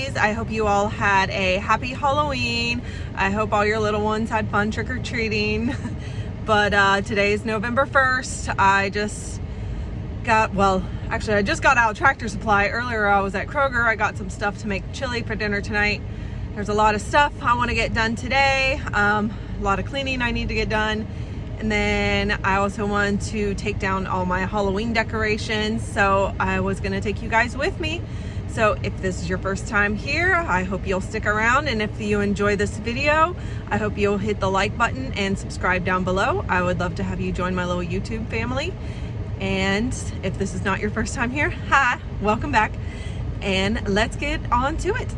families. I hope you all had a happy Halloween. I hope all your little ones had fun trick-or-treating. But today is November 1st. I just got out of Tractor Supply. Earlier I was at Kroger. I got some stuff to make chili for dinner tonight. There's a lot of stuff I want to get done today. A lot of cleaning I need to get done. And then I also want to take down all my Halloween decorations. So I was gonna take you guys with me. So if this is your first time here, I hope you'll stick around. And if you enjoy this video, I hope you'll hit the like button and subscribe down below. I would love to have you join my little YouTube family. And if this is not your first time here, hi, welcome back. And let's get on to it.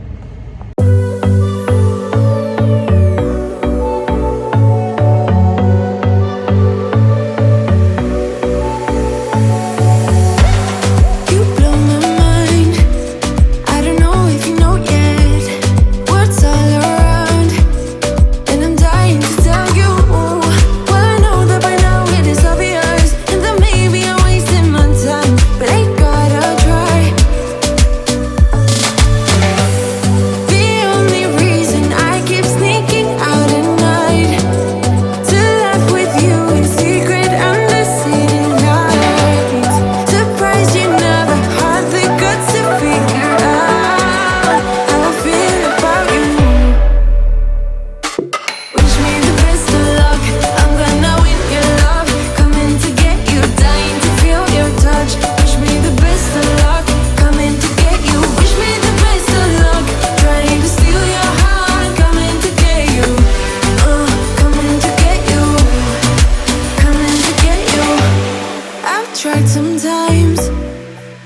Tried sometimes,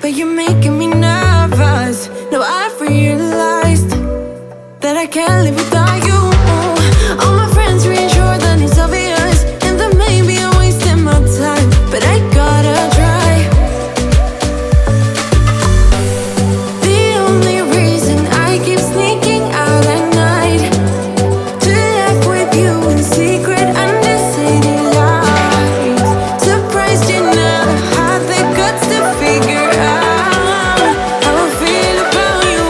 but you're making me nervous. Now I've realized that I can't live without you. All my friends reassure that it's obvious, and that maybe I'm wasting my time, but I gotta try. The only reason I keep sneaking out at night to laugh with you in secret under city lights. Surprised you never had the guts to figure out how I feel about you.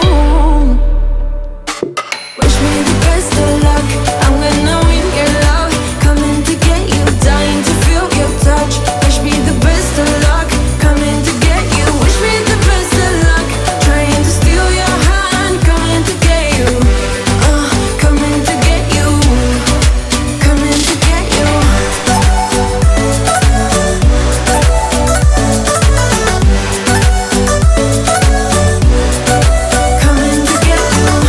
Wish me the best of luck. I'm gonna win your love, coming to get you, dying to feel your touch. Wish me the best of luck, coming to get you. Wish me the best of luck, trying to steal your hand, coming to get you. Coming to get you, coming to get you. Coming to get you.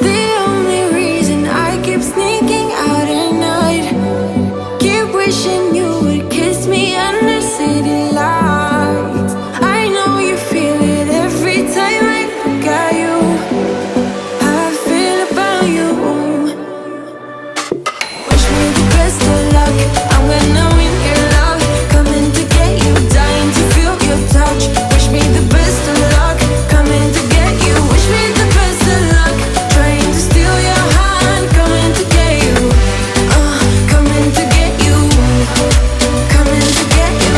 The only reason I keep sneaking out at night, keep wishing you would kiss me under city lights. I know you feel it every time I look at you. How I feel about you. Wish me the best of luck. I'm gonna win your love, coming to get you, dying to feel your touch. Wish me the best of luck, coming to get you. Wish me the best of luck, trying to steal your hand, coming to get you. Coming to get you, coming to get you.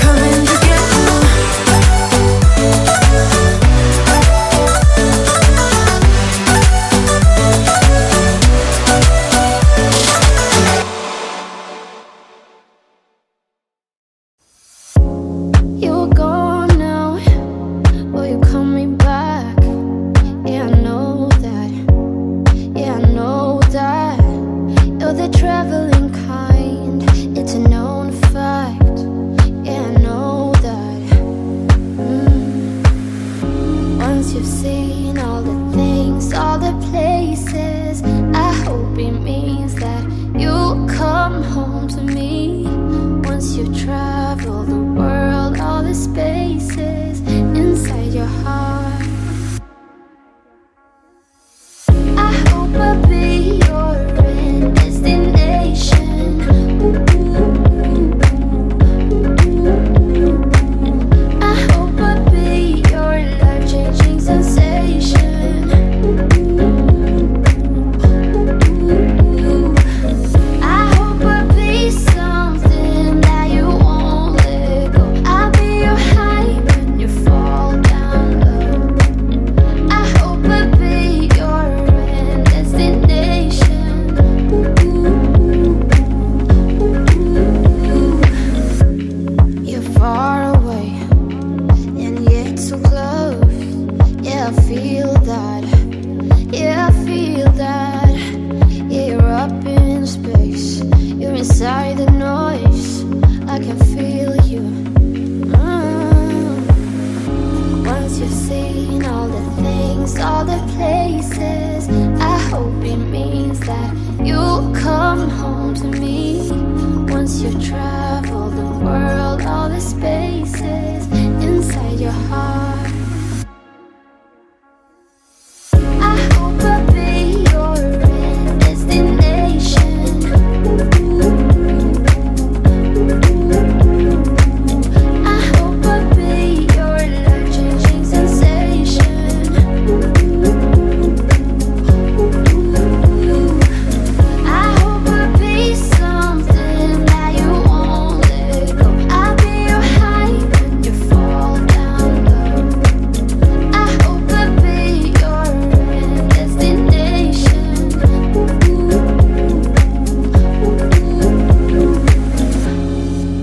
Coming to get you. You're gone now, will you call me back? Yeah, I know that. Yeah, I know that. You're the traveling kind, it's a known fact. Yeah, I know that. Once you've seen all the things, all the places, I hope it means that you'll come home to me. Once you've traveled the world, all the spaces inside your heart, I hope I'll be your end destination. I hope I'll be your feel that. Yeah, I feel that. Yeah, you're up in space. You're inside the noise. I can feel you. Once you've seen all the things, all the places, I hope it means that you'll come home to me. Once you've traveled the world, all the spaces inside your heart, I hope I'll be your destination. I hope I'll be your life-changing sensation. I hope I'll be something that you won't let go. I'll be your high when you fall down low. I hope I'll be your destination.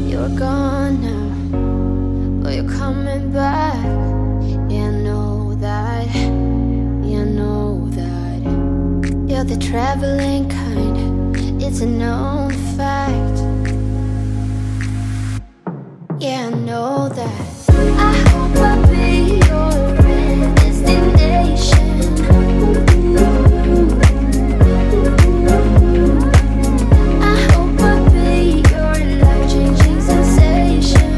You're gone now, but you're coming back. Yeah, I know that. Yeah, I know that. You're the traveling kind. It's a known fact. Yeah, I know that. I hope I'll be your destination. I hope I'll be your life-changing sensation.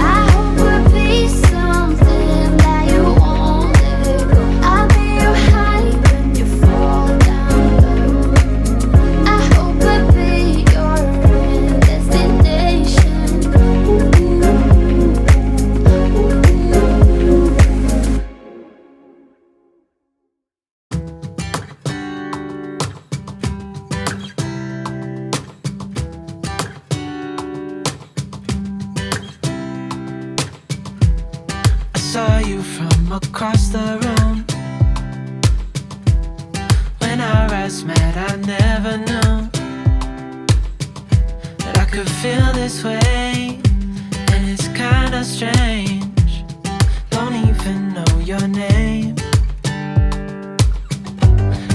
I hope I'll be something that you won't let go. I'll be your high when you fall down low. I hope I'll be your destination. I saw you from across the room. When our eyes met, I never knew that I could feel this way. And it's kinda strange. Don't even know your name.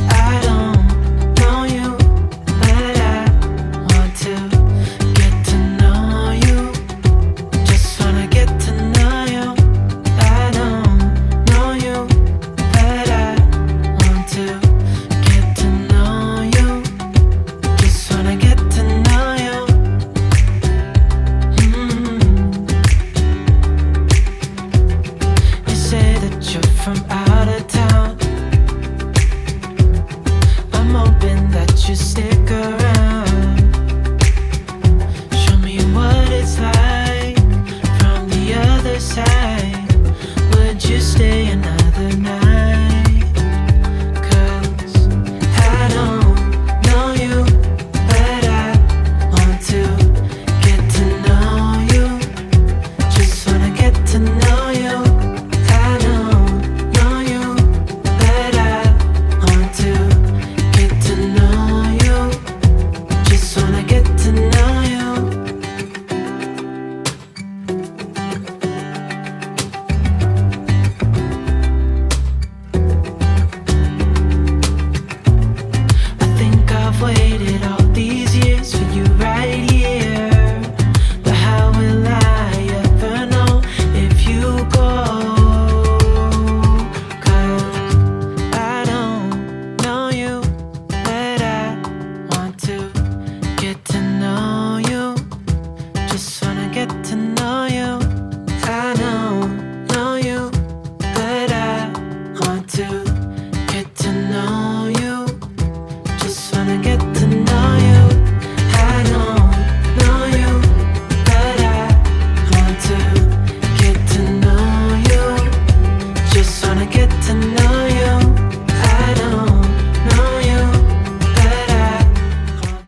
I don't know you, but I want to get to know you. Just wanna get to know you. I don't know you, but I want to get to know you. Just wanna get to know you. You say that you're from out of town. I'm hoping that you stick around. Show me what it's like from the other side. Would you stay another night? 'Cause I don't know you, but I want to get to know you. Just wanna get to know you. I don't know you, but I want to get to know you. Just wanna get to know you. I think I've waited all these years for you right here. But how will I ever know if you go? 'Cause I don't know you, but I want to get to know you. Just wanna get to know you. I don't know you, but I want to get to know